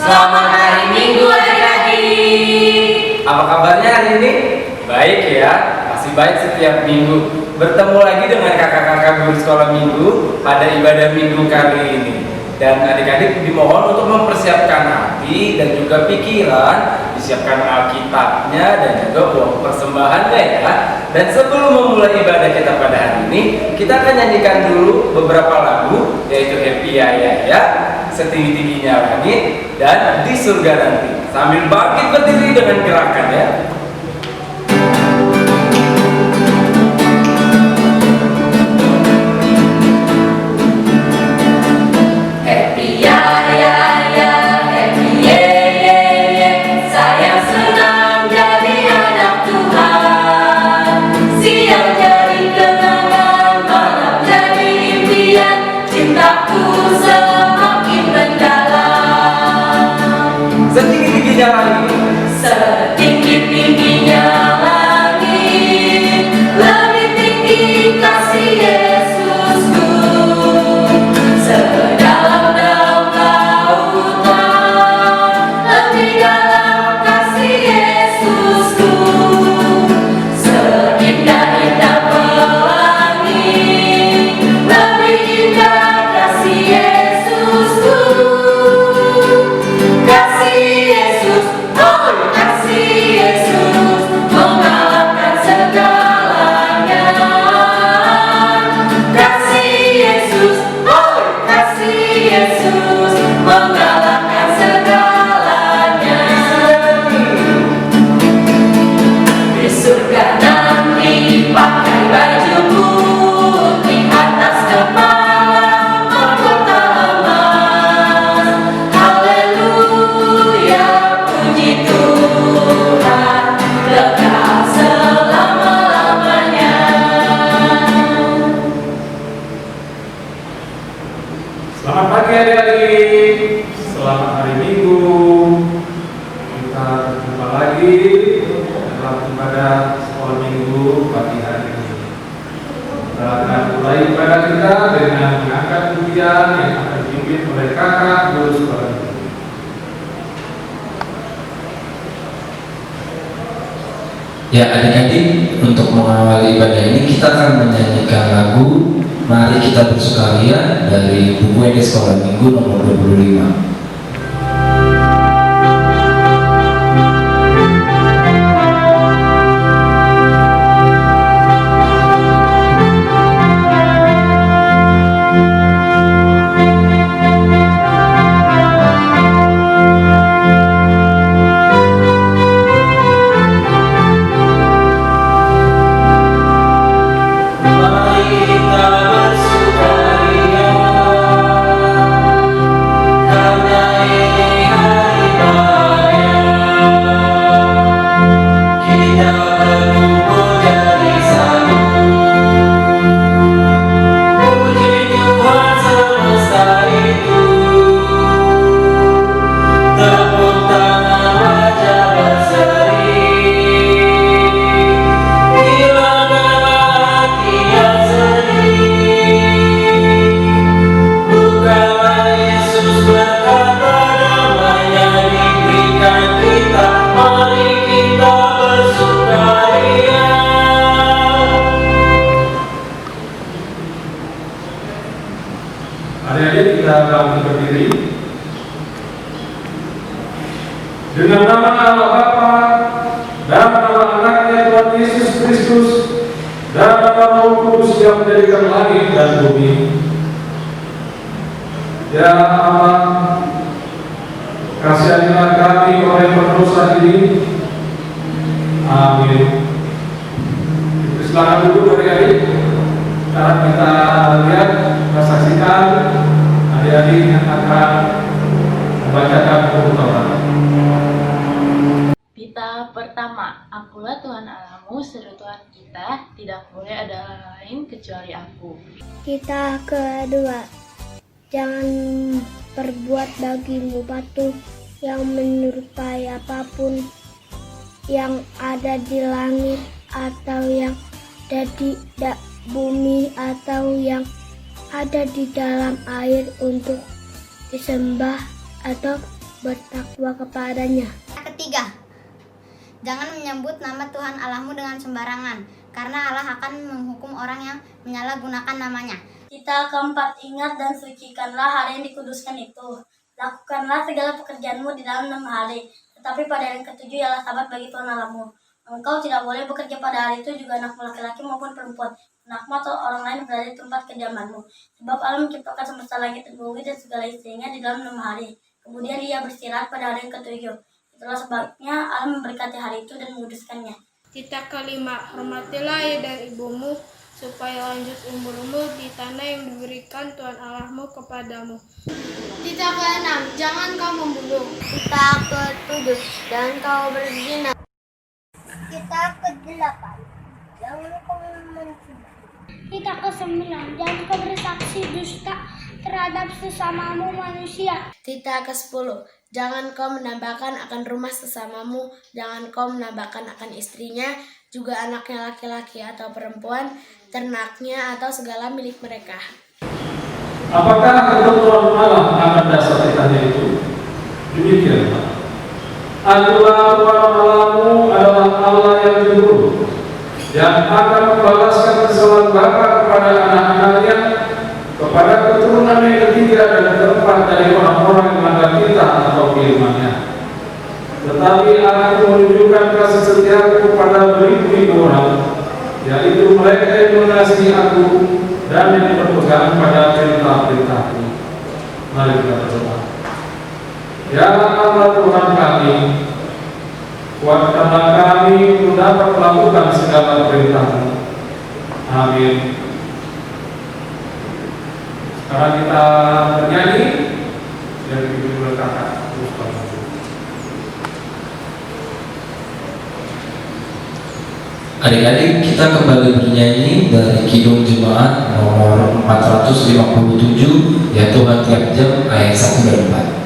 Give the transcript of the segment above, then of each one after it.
Selamat hari Minggu adik-adik. Apa kabarnya hari ini? Baik ya, masih baik setiap minggu. Bertemu lagi dengan kakak-kakak guru sekolah minggu pada ibadah minggu kali ini. Dan adik-adik dimohon untuk mempersiapkan hati dan juga pikiran, disiapkan Alkitabnya dan juga uang persembahannya ya. Dan sebelum memulai ibadah kita pada hari ini, kita akan nyanyikan dulu beberapa lagu, yaitu Happy Ya, Setinggi-tingginya Langit, dan Di Surga Nanti. Sambil bangkit berdiri dengan gerakan ya. Setinggi-tingginya langit, Setinggi-tingginya langit, lebih tinggi kasih Yesusku. Sedalam-dalam lautan, lebih dalam kasih Yesusku. Seindah-indah pelangi, lebih indah kasih Yesusku. Kasih Yesus, oh kasih Yesus, mengalahkan segalanya. Kasih Yesus, oh kasih Yesus, mengalahkan segalanya. Di surga nanti pakai baju putih, atas kepala mahkota emas. Haleluya, puji Tuhan, kekal selama-lamanya. Selamat pagi adik-adik, selamat hari Minggu. Kita jumpa lagi dalam ibadah sekolah Minggu pagi hari ini. Kita akan mulai ibadah kita dengan mengangkat pujian yang akan dipimpin oleh kakak guru sekolah Minggu. Ya adik-adik, untuk mengawali ibadah ini kita akan menyanyikan lagu Mari Kita Bersukaria dari buku Edi Sekolah Minggu nomor 25. Adik-adik kita bangkit berdiri. Dengan nama Allah Bapa dan nama Anaknya Tuhan Yesus Kristus dan nama Roh Kudus yang menjadikan langit dan bumi. Ya Allah, kasihanilah kami oleh berdosa ini. Amin. Silakan duduk adik-adik. Sekarang kita lihat, kita saksikan adik-adik yang akan membacakan buku Taurat. Pita pertama, Akulah Tuhan Allahmu, seru Tuhan kita, tidak boleh ada Allah lain kecuali Aku. Kita kedua, jangan perbuat bagimu patung yang menyerupai apapun yang ada di langit atau yang ada di bumi atau yang ada di dalam air untuk disembah atau bertakwa kepadanya. Ketiga, jangan menyebut nama Tuhan Allahmu dengan sembarangan, karena Allah akan menghukum orang yang menyalahgunakan namanya. Kita keempat, ingat dan sucikanlah hari yang dikuduskan itu. Lakukanlah segala pekerjaanmu di dalam 6 hari, tetapi pada hari ke-7 ialah sabat bagi Tuhan Allahmu. Engkau tidak boleh bekerja pada hari itu, juga anakmu laki-laki maupun perempuan, anakmu atau orang lain berada di tempat kediamanmu. Sebab Allah menciptakan semesta langit dan bumi dan segala isinya di dalam 6 hari. Kemudian Ia beristirahat pada hari yang ke-7. Itulah sebabnya Allah memberkati hari itu dan menguduskannya. Titik kelima, hormatilah ayah dan ibumu, supaya lanjut umurmu di tanah yang diberikan Tuhan Allahmu kepadamu. Titik keenam, jangan kau membunuh. Titik ketujuh, jangan kau berzina. Titik kedelapan, jangan kau mencuri. Titik kesembilan, jangan kau bersaksi dusta terhadap sesamamu manusia. Titik ke-10, jangan kau menambahkan akan rumah sesamamu, jangan kau menambahkan akan istrinya, juga anaknya laki-laki atau perempuan, ternaknya atau segala milik mereka. Apakah ketentuan Allah akan dasar kitanya itu? Demikian, Pak. Akulah Tuhan Allahmu adalah Allah yang jujur, yang akan membalaskan kesalahan bapa kepada anak-anaknya, kepada keturunan yang ketiga dan keempat dari orang-orang yang melanggar kita atau firman-Nya. Tetapi aku menunjukkan kasih setiaku kepada beribu-ribu orang, yaitu mereka yang mengasihi aku dan yang berpegang pada perintah-perintahku. Mari kita berdoa. Ya Allah Tuhan kami, kuatkanlah kami untuk dapat melakukan segala perintah-Mu. Amin. Sekarang kita bernyanyi dan kita kakak terus berlaku. Adik-adik, kita kembali bernyanyi dari Kidung Jemaat nomor 457, ya Tuhan tiap jam, ayat 1 dan 4.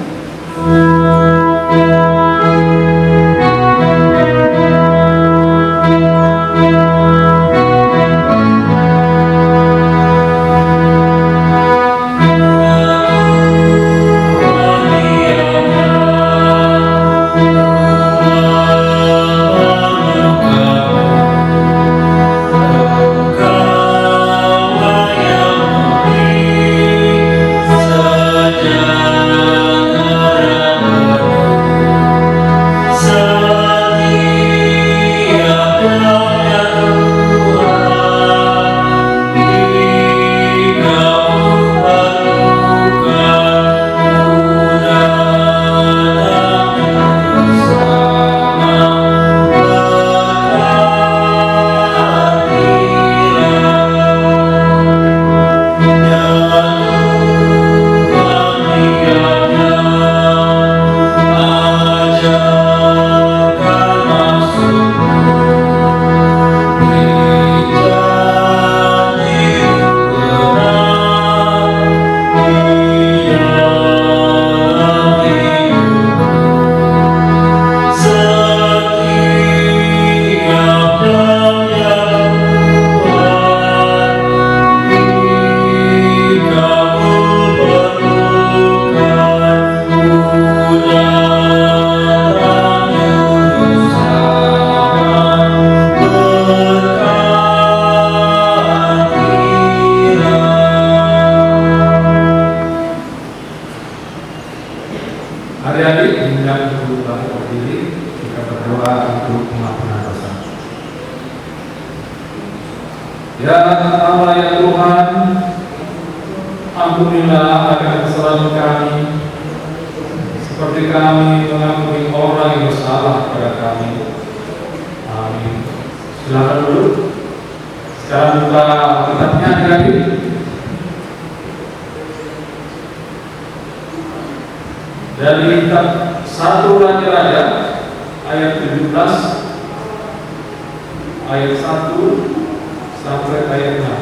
Adik-adik, undang untuk berdiri, kita berdoa untuk pengampunan dosa. Ya Allah ya Tuhan, ampunilah akan kesalahan kami, seperti kami mengampuni orang yang bersalah pada kami. Amin. Silakan dulu. Sekarang buka kitabnya adik-adik. Dari kitab 1 Raja-Raja ayat 17 ayat 1 sampai ayat 6.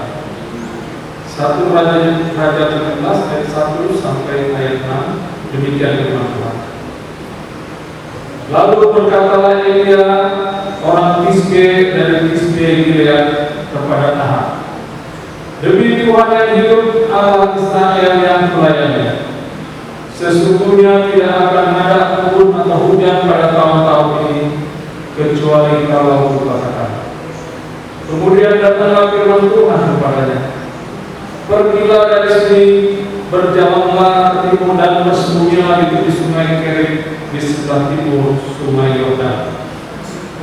1 Raja 17 ayat 1 sampai ayat 6. Demikian firman Tuhan. Lalu berkatalah Elia orang Tisbe dari Tisbe Gilead kepada Ahab, demi Tuhan yang hidup Allah Israel yang melayani, Sesungguhnya tidak akan ada embun atau hujan pada tahun-tahun ini, kecuali kalau kukatakan. Kemudian datanglah firman Tuhan kepadanya, pergilah dari sini, berjalanlah ke timur dan bersembunyilah di tepi sungai Kerit di sebelah timur sungai Yordan.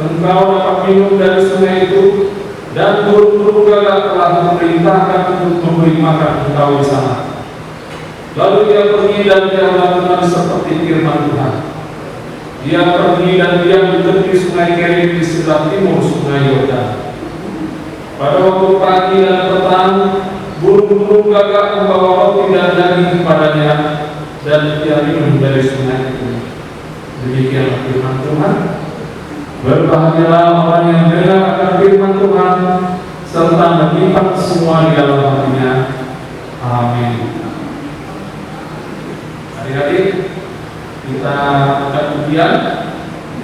Engkau dapat minum dari sungai itu, dan burung-burung gagak telah memerintahkan untuk memberi makan engkau di sana. Lalu dia pergi dan dia melakukan seperti firman Tuhan. Dia pergi dan diam di tepi sungai Kerit di sebelah timur sungai Yordan. Pada waktu pagi dan petang, burung-burung gagak membawa roti dan daging kepadanya, dan dia minum dari sungai itu. Demikianlah firman Tuhan. Berbahagialah orang yang dengar akan firman Tuhan serta menyimpan semua di dalam hatinya. Amin. Adik-adik, kita akan ujian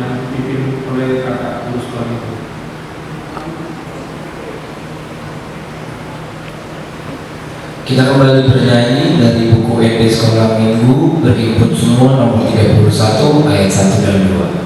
yang dipimpin oleh kakak Gus itu. Kita kembali bernyanyi dari buku SD Sekolah Minggu, berinput semua nomor 31 ayat 1 dan 2.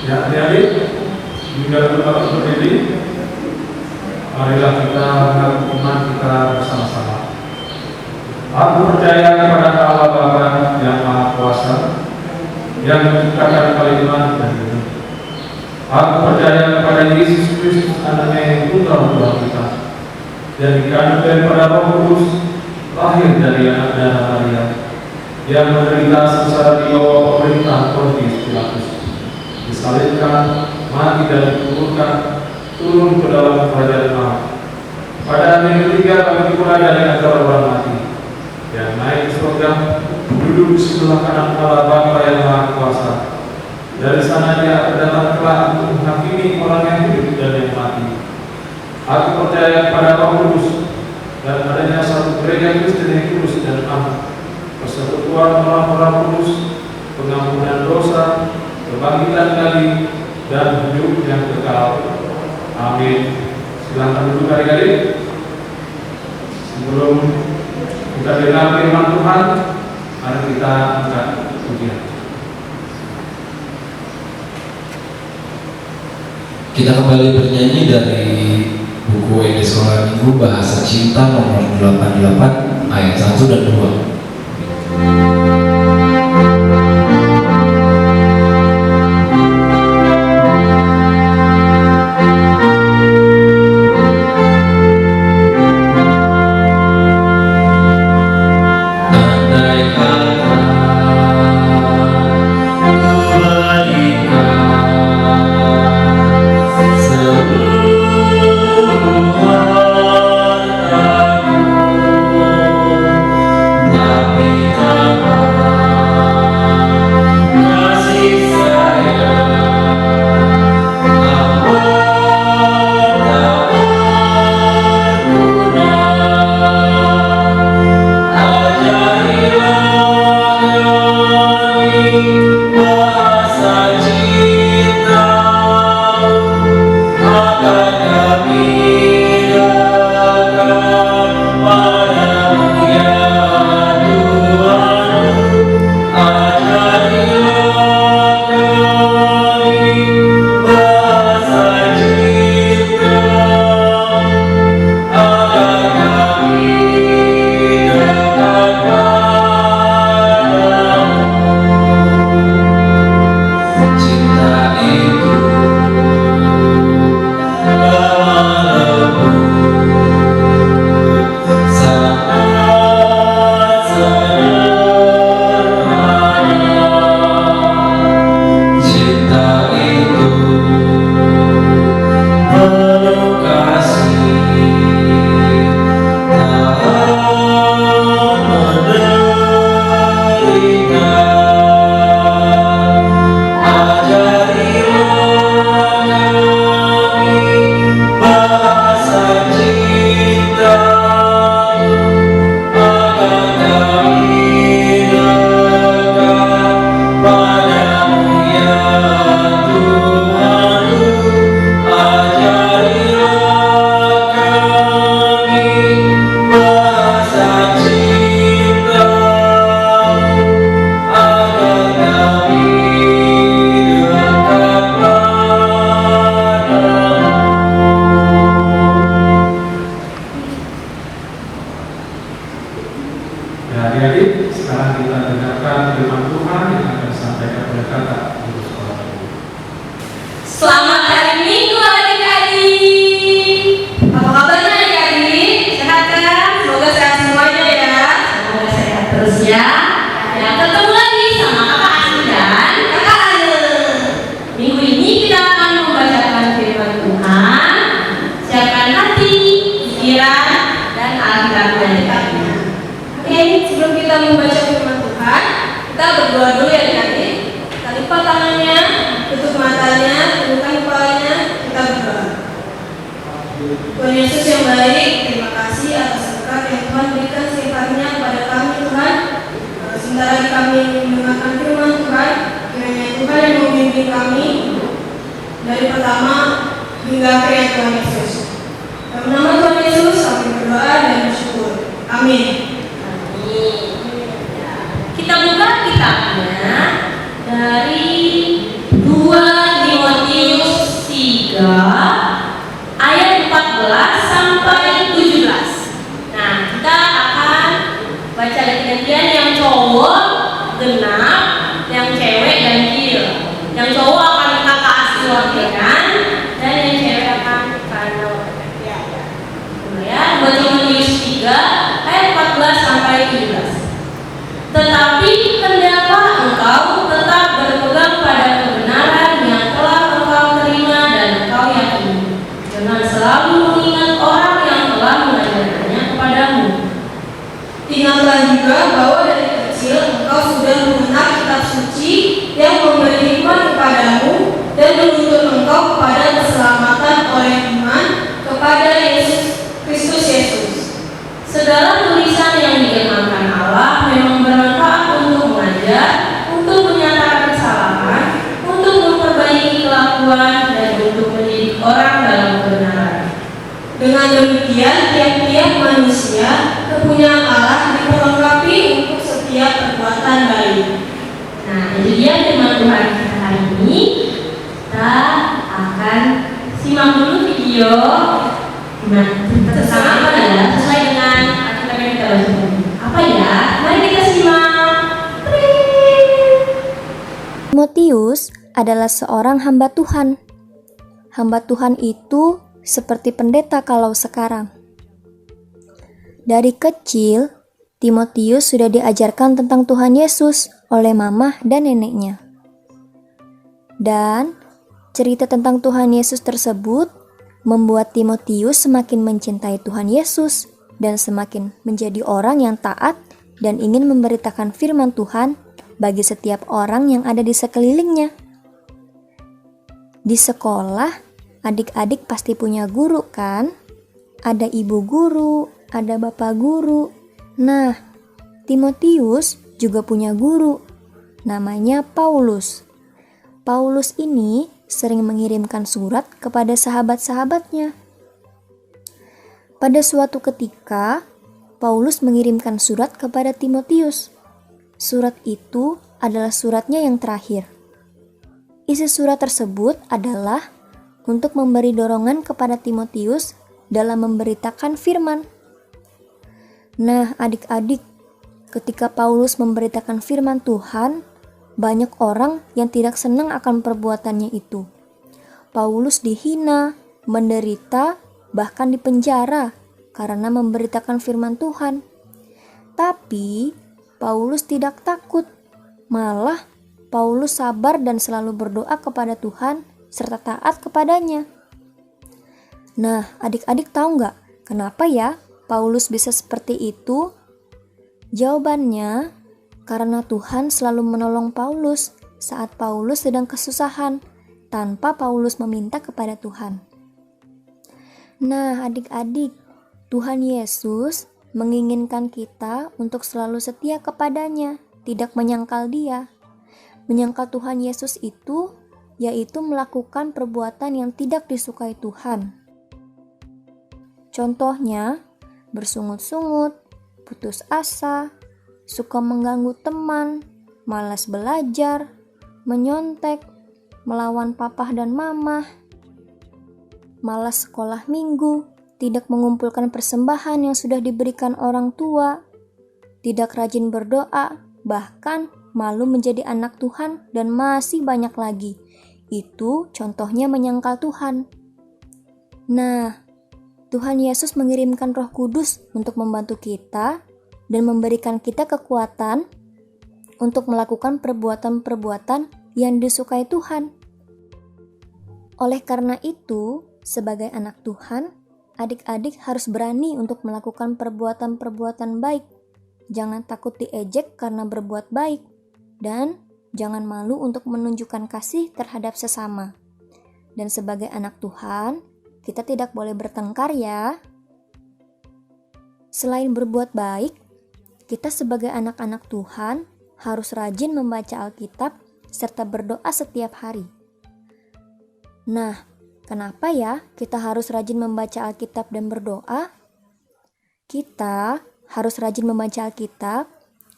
Ya, adik-adik, juga tetap berdiri. Marilah kita mengaku iman kita bersama-sama. Aku percaya kepada Allah Bapa yang Maha Kuasa, yang menciptakan kalimat dan bumi. Aku percaya kepada Yesus Kristus, Anaknya yang putra Tuhan kita, yang dikandung daripada Roh Kudus, lahir dari anak Dana Maria, yang menderita sengsara di bawah pemerintah Pontius Pilatus, disalibkan, mati dan dikuburkan, turun ke dalam kerajaan maut. Pada hari ketiga bangkit pula dari antara orang mati, dan naik ke surga, duduk di sebelah kanan Allah Bapa yang Maha Kuasa. Dari sana dia akan datang kelak untuk menghakimi orang yang hidup dan yang mati. Aku percaya kepada Roh Kudus dan adanya satu gereja Kristen yang kudus dan am, persekutuan orang-orang kudus, pengampunan dosa, kebangkitan kali, dan hidup yang kekal. Amin. Silahkan duduk adik-adik. Sebelum kita dengar firman Tuhan, mari kita angkat pujian. Kita kembali bernyanyi dari buku SD Sekolah Minggu Bahasa Cinta nomor 88 ayat 1 dan 2. Sebuah sekarang kita dengarkan firman Tuhan yang akan disampaikan oleh kakak guru sekolah minggu. Selamat hari Minggu adik-adik. Apa kabarnya adik-adik? Sehat kan? Semoga sehat semuanya ya. Semoga sehat terus ya. Ya, ketemu lagi sama kakak Anu dan kakak Anu. Minggu ini kita akan membacakan firman Tuhan. Siapkan hati, pikiran, dan Alkitabnya adik-adik. Oke, sebelum kita membaca firman Tuhan, kita berdoa dulu ya adik-adik. Kita lipat tangannya, tutup matanya, tundukkan kepalanya, kita berdoa. Tuhan Yesus yang baik, terima kasih atas berkat yang Tuhan berikan setiap-harinya kepada kami Tuhan. Sebentar lagi kami mendengarkan firman Tuhan, kiranya Tuhan yang membimbing kami dari pertama hingga akhir ya Tuhan Yesus. Dalam nama Tuhan Yesus kami berdoa dan bersyukur. Amin. Kita buka kitabnya dari 2 Timotius 3 ayat 14 sampai 17. Nah, kita akan baca gantian yang cowok genap, yang cewek ganjil. Yang cowok akan kakak asli wakilkan dan yang cewek akan karena ya. 2 Timotius 3 ayat 14 sampai 17. Tetapi hendaklah engkau tetap berpegang pada kebenaran yang telah engkau terima dan engkau yakini. Jangan selalu mengingat orang yang telah mengajarkannya kepadamu. Ingatlah juga bahwa dari kecil engkau sudah mengenal kitab suci yang memberi hikmat kepadamu dan menuntun engkau kepada keselamatan oleh iman kepada Kristus Yesus. Segala tulisan yang difirmankan Allah memang bermanfaat untuk mengajar, untuk menyatakan kesalahan, untuk memperbaiki kelakuan, dan untuk mendidik orang dalam kebenaran. Dengan demikian, tiap-tiap manusia kepunyaan Allah diperlengkapi untuk setiap perbuatan baik. Nah, itu dia firman Tuhan kita hari ini. Kita akan simak dulu video. Nah, tentang apa ya? Sesuai dengan Alkitab yang kita baca. Apa ya? Mari kita simak. Timotius adalah seorang hamba Tuhan. Hamba Tuhan itu seperti pendeta kalau sekarang. Dari kecil, Timotius sudah diajarkan tentang Tuhan Yesus oleh mamah dan neneknya. Dan cerita tentang Tuhan Yesus tersebut membuat Timotius semakin mencintai Tuhan Yesus dan semakin menjadi orang yang taat dan ingin memberitakan firman Tuhan bagi setiap orang yang ada di sekelilingnya. Di sekolah, adik-adik pasti punya guru kan? Ada ibu guru, ada bapak guru. Nah, Timotius juga punya guru, namanya Paulus. Paulus ini sering mengirimkan surat kepada sahabat-sahabatnya. Pada suatu ketika, Paulus mengirimkan surat kepada Timotius. Surat itu adalah suratnya yang terakhir. Isi surat tersebut adalah untuk memberi dorongan kepada Timotius dalam memberitakan firman. Nah, adik-adik, ketika Paulus memberitakan firman Tuhan, banyak orang yang tidak senang akan perbuatannya itu. Paulus dihina, menderita, bahkan dipenjara karena memberitakan firman Tuhan. Tapi Paulus tidak takut. Malah Paulus sabar dan selalu berdoa kepada Tuhan serta taat kepadanya. Nah, adik-adik tahu nggak kenapa ya Paulus bisa seperti itu? Jawabannya, karena Tuhan selalu menolong Paulus saat Paulus sedang kesusahan tanpa Paulus meminta kepada Tuhan. Nah, adik-adik, Tuhan Yesus menginginkan kita untuk selalu setia kepadanya, tidak menyangkal Dia. Menyangkal Tuhan Yesus itu yaitu melakukan perbuatan yang tidak disukai Tuhan. Contohnya, bersungut-sungut, putus asa, suka mengganggu teman, malas belajar, menyontek, melawan papah dan mamah, malas sekolah minggu, tidak mengumpulkan persembahan yang sudah diberikan orang tua, tidak rajin berdoa, bahkan malu menjadi anak Tuhan, dan masih banyak lagi. Itu contohnya menyangkal Tuhan. Nah, Tuhan Yesus mengirimkan Roh Kudus untuk membantu kita dan memberikan kita kekuatan untuk melakukan perbuatan-perbuatan yang disukai Tuhan. Oleh karena itu, sebagai anak Tuhan, adik-adik harus berani untuk melakukan perbuatan-perbuatan baik. Jangan takut diejek karena berbuat baik, dan jangan malu untuk menunjukkan kasih terhadap sesama. Dan sebagai anak Tuhan, kita tidak boleh bertengkar ya. Selain berbuat baik, kita sebagai anak-anak Tuhan harus rajin membaca Alkitab serta berdoa setiap hari. Nah, kenapa ya kita harus rajin membaca Alkitab dan berdoa? Kita harus rajin membaca Alkitab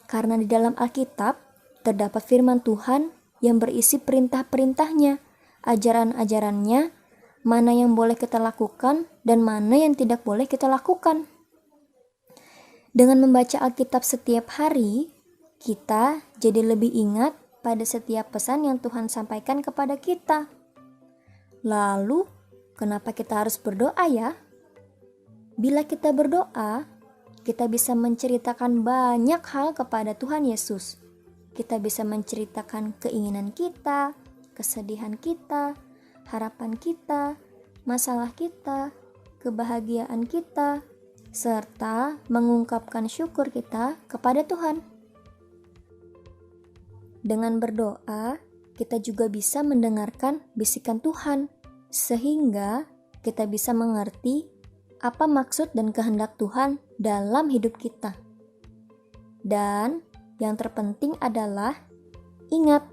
karena di dalam Alkitab terdapat firman Tuhan yang berisi perintah-perintahnya, ajaran-ajarannya, mana yang boleh kita lakukan dan mana yang tidak boleh kita lakukan. Dengan membaca Alkitab setiap hari, kita jadi lebih ingat pada setiap pesan yang Tuhan sampaikan kepada kita. Lalu, kenapa kita harus berdoa ya? Bila kita berdoa, kita bisa menceritakan banyak hal kepada Tuhan Yesus. Kita bisa menceritakan keinginan kita, kesedihan kita, harapan kita, masalah kita, kebahagiaan kita, serta mengungkapkan syukur kita kepada Tuhan. Dengan berdoa, kita juga bisa mendengarkan bisikan Tuhan, sehingga kita bisa mengerti apa maksud dan kehendak Tuhan dalam hidup kita. Dan yang terpenting adalah, ingat,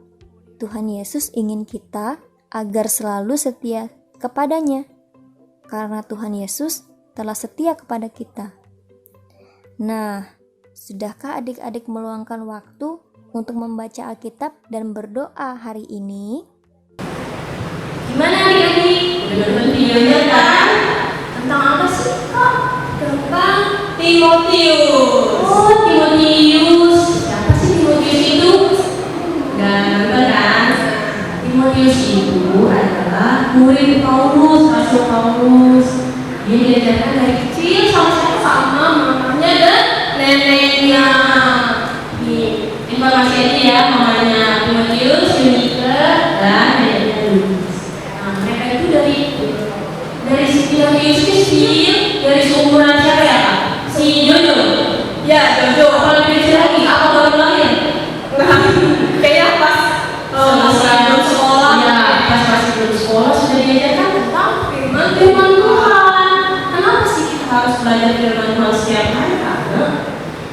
Tuhan Yesus ingin kita agar selalu setia kepadanya, karena Tuhan Yesus telah setia kepada kita. Nah, sudahkah adik-adik meluangkan waktu untuk membaca Alkitab dan berdoa hari ini? Gimana adik-adik? Udah nonton videonya kan? Tentang apa sih kak? Tentang Timotius. Oh, Timotius. Siapa sih Timotius itu? Gak nonton kan? Timotius itu adalah murid Paulus, Rasul Paulus. Dia diajarkan dari kecil sama mamanya dan neneknya. Nih, informasi ini ya, mamanya Timotius, Yunika, dan neneknya Lukas. Nah, mereka itu dari Timotius kecil, dari seumuran siapa ya kak? Si Jojo. Ya, Jojo. Kalau lebih kecil lagi, apa baru lahir? Kayaknya pas masih sekolah. Ya, pas masih belum sekolah sudah diajarkan tentang firman Tuhan. Kenapa sih kita harus belajar firman Tuhan setiap hari?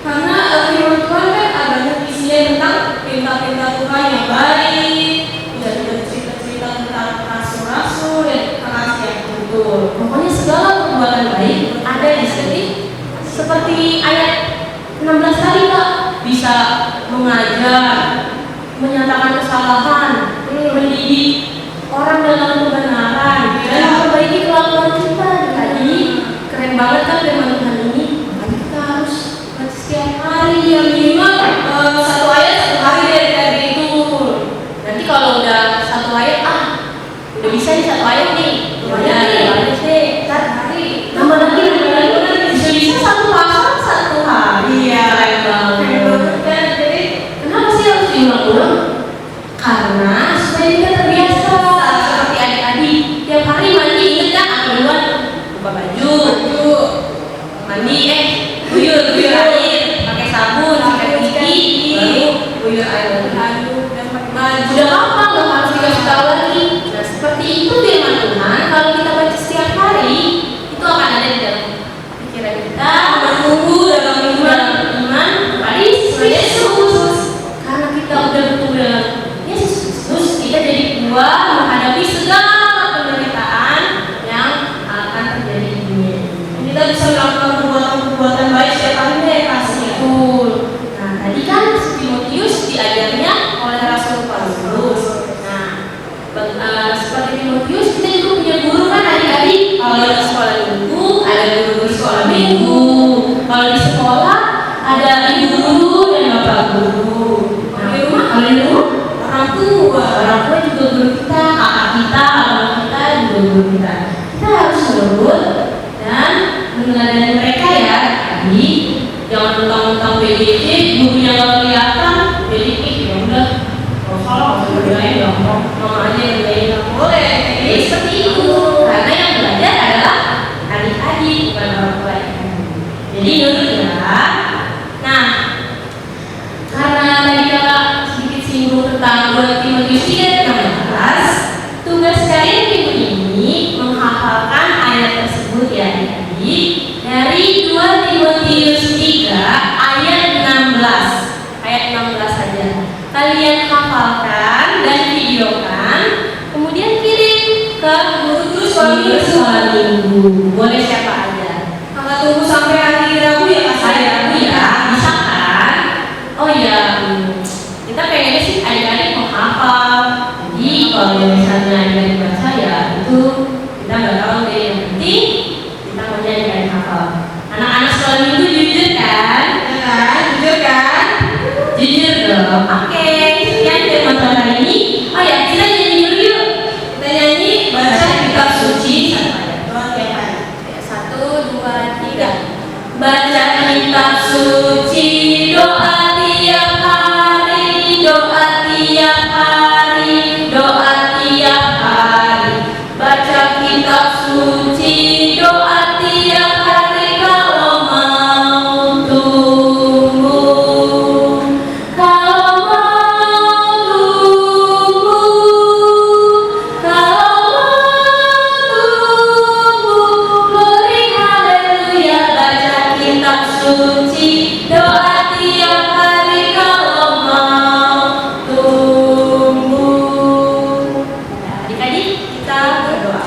Karena firman Tuhan kan ada isinya tentang perintah-perintah Tuhan yang baik, dan cerita-cerita tentang rasul-rasul dan kasih yang betul. Pokoknya segala perbuatan baik ada di sini. Seperti ayat 16 tadi kak, bisa mengajar, menyatakan kesalahan, mendidik orang dalam kebenaran, dan memperbaiki kelakuan kita. Jadi keren banget kan firman Tuhan ini. Kita harus baca setiap hari, yang minimal satu ayat satu hari dari itu. Nanti kalau udah satu ayat, udah bisa nih satu ayat nih. Bagus deh, ntar hari nambah lagi bisa satu pasal satu hari. Iya, keren banget. Jadi kenapa sih harus diulang-ulang? Karena supaya kita terbiasa. Seperti adik-adik tiap hari mandi, inget kan? Duluan buka baju, mandi, guyur air, pakai sabun, sikat gigi, baru guyur air aduk dan pakai baju. Udah apa? Nggak harus dikasih tahu lagi. Nah, seperti itu firman Tuhan. Kalau kita baca setiap hari, itu akan ada di dalam pikiran kita, bertumbuh dalam iman kepada Yesus. Karena kita udah bertumbuh dalam Yesus, kita jadi kuat menghadapi segala penderitaan yang akan terjadi di dunia. Kita bisa melakukan perbuatan baik setiap harinya ya kasih full. Nah, tadi kan Timotius diajarnya oleh Rasul Paulus. Nah, seperti Timotius kita juga punya guru kan adik-adik. Kalau di sekolah minggu ada guru sekolah minggu. Kalau di sekolah ada ibu guru guru. Nah, di rumah orang tua juga guru kita, kakak kita, abang kita juga guru kita. Kita harus menurut dan meneladani mereka ya. Jadi jangan mentang-mentang PJJ gurunya nggak kelihatan, jadi ya udah kalau salah harus berdaya gampang, mama aja yang berdaya nggak boleh. Jadi seperti itu, karena yang belajar adalah adik-adik bukan orang tua. Jadi nurut ya. Nah, karena tadi kakak sedikit singgung tentang 2 Timotius 3:16, tugas kalian minggu ini menghafalkan ayat tersebut ya adik-adik dari 2 Timotius 3 ayat 16. Ayat 16 saja. Kalian hafalkan dan videokan, kemudian kirim ke guru sekolah minggu. Boleh siapa aja. Kakak tunggu sampai hari Rabu ya Kak? Hari Rabu ya, bisa kan? Oh ya, kita pengennya sih adik-adik menghafal. Jadi kalau misalnya adik-adik baca ya itu kita nggak tahu deh. Yang penting kita maunya adik-adik hafal. Anak-anak sekolah minggu jujur kan? Ya kan? Jujur kan? Jujur dong. Oke, sekian tema hari ini. Oh ya, kita nyanyi dulu yuk. Kita nyanyi baca kitab suci satu ayat. 1, 2, 3. Baca kitab suci, doa tiap hari, doa tiap hari, doa tiap hari. Baca kitab suci, doa tiap hari kalau mau tumbuh. Kalau mau tumbuh, kalau mau tumbuh, glory haleluya. Baca kitab suci, doa tiap hari kalau mau tumbuh. Nah, adik-adik kita berdoa.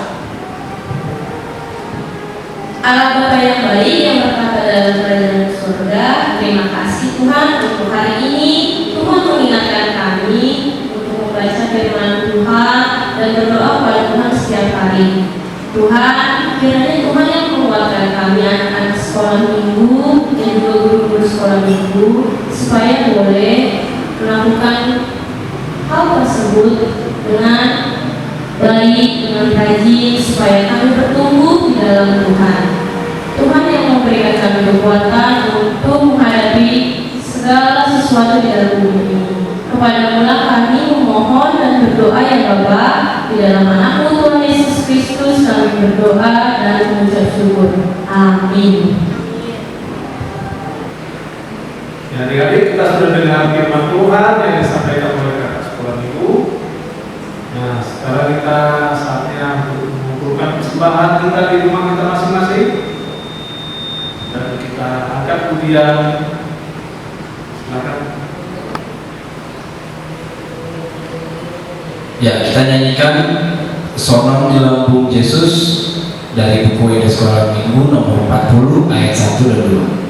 Allah Bapa yang baik yang berkata dalam kerajaan surga, terima kasih Tuhan untuk hari ini. Tuhan mengingatkan kami untuk membaca firman Tuhan dan berdoa kepada Tuhan setiap hari. Tuhan, kiranya Tuhan yang menguatkan kami anak-anak sekolah minggu dan juga guru-guru sekolah minggu supaya boleh melakukan hal tersebut dengan baik, dengan rajin supaya kami bertumbuh di dalam Tuhan. Tuhan yang memberikan kami kekuatan untuk menghadapi segala sesuatu di dalam dunia ini. Kepadamu-lah kami memohon dan berdoa ya Bapa, di dalam anakmu Tuhan Yesus Kristus kami berdoa dan mengucap syukur. Amin. Ya, adik-adik, kita sudah dengar firman Tuhan yang disampaikan oleh kakak sekolah minggu. Nah, sekarang kita saatnya untuk mengumpulkan persembahan kita di rumah kita masing-masing dan kita angkat pujian. Silakan. Ya, kita nyanyikan Sonong di Lambung Yesus dari buku Ide Sekolah Minggu nomor 40 ayat 1 dan 2.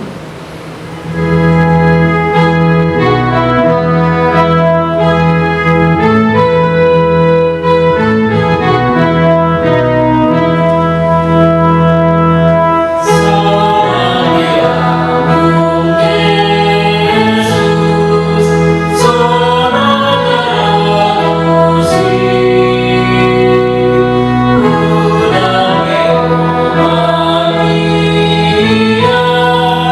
Maria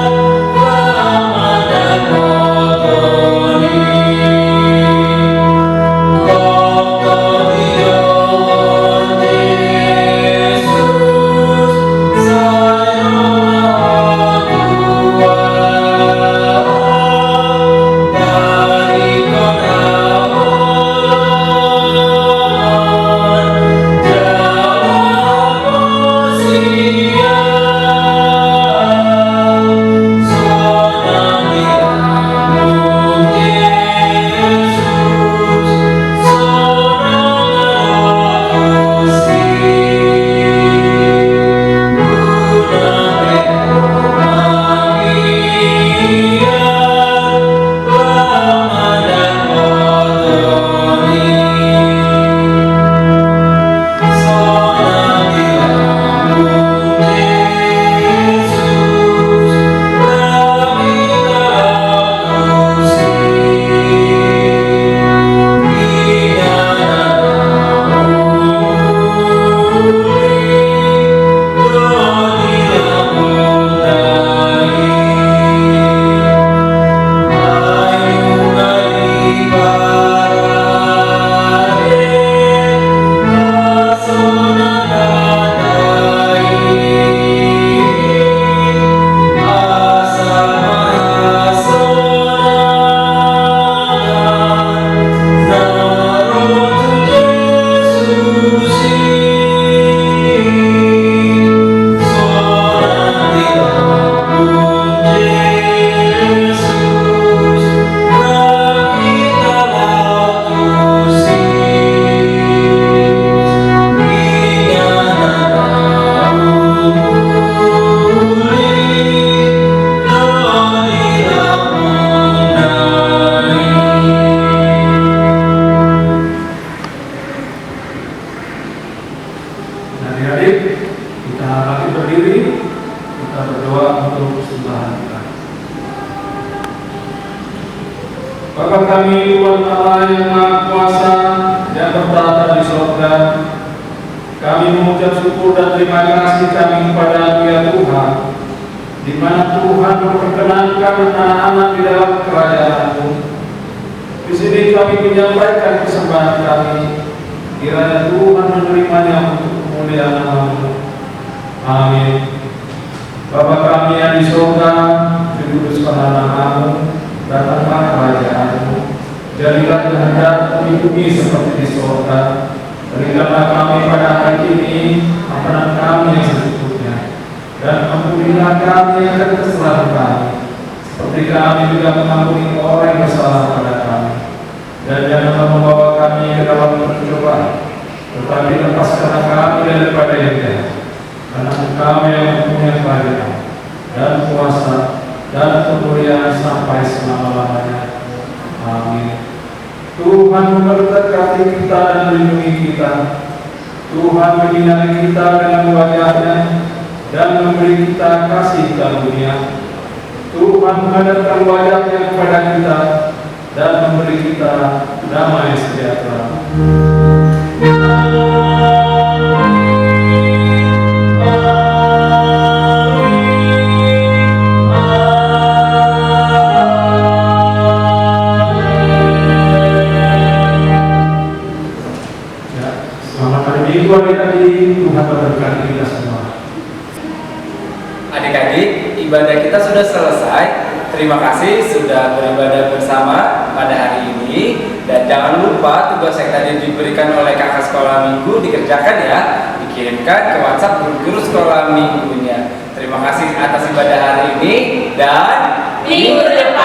kami Tuhan Allah yang Maha Kuasa yang bertata di surga, kami mengucap syukur dan terima kasih kami kepada ya Tuhan, di mana Tuhan memperkenankan anak-anak di dalam kerajaan-Mu. Di sini kami menyampaikan persembahan kami, kiranya Tuhan menerimanya untuk kemuliaan nama-Mu. Amin. Bapa kami yang di surga, dikuduskanlah nama-Mu, datanglah kerajaan-Mu, jadilah kehendak-Mu di bumi seperti di surga. Berikanlah kami pada hari ini makanan kami yang secukupnya, dan ampunilah kami akan kesalahan kami, seperti kami juga mengampuni orang yang bersalah pada kami. Dan janganlah membawa kami ke dalam pencobaan, tetapi lepaskanlah kami daripada yang jahat. Karena Engkau yang mempunyai kerajaan dan kuasa dan kemuliaan sampai selama-lamanya. Amin. Tuhan memberkati kita dan melindungi kita. Tuhan menyinari kita dengan wajah-Nya dan memberi kita kasih karunia. Tuhan menghadapkan wajah-Nya kepada kita dan memberi kita damai sejahtera. Adik-adik, Tuhan memberkati kita semua. Adik-adik, ibadah kita sudah selesai. Terima kasih sudah beribadah bersama pada hari ini. Dan jangan lupa tugas yang tadi diberikan oleh kakak sekolah minggu dikerjakan ya. Dikirimkan ke WhatsApp guru sekolah minggunya. Terima kasih atas ibadah hari ini dan minggu depan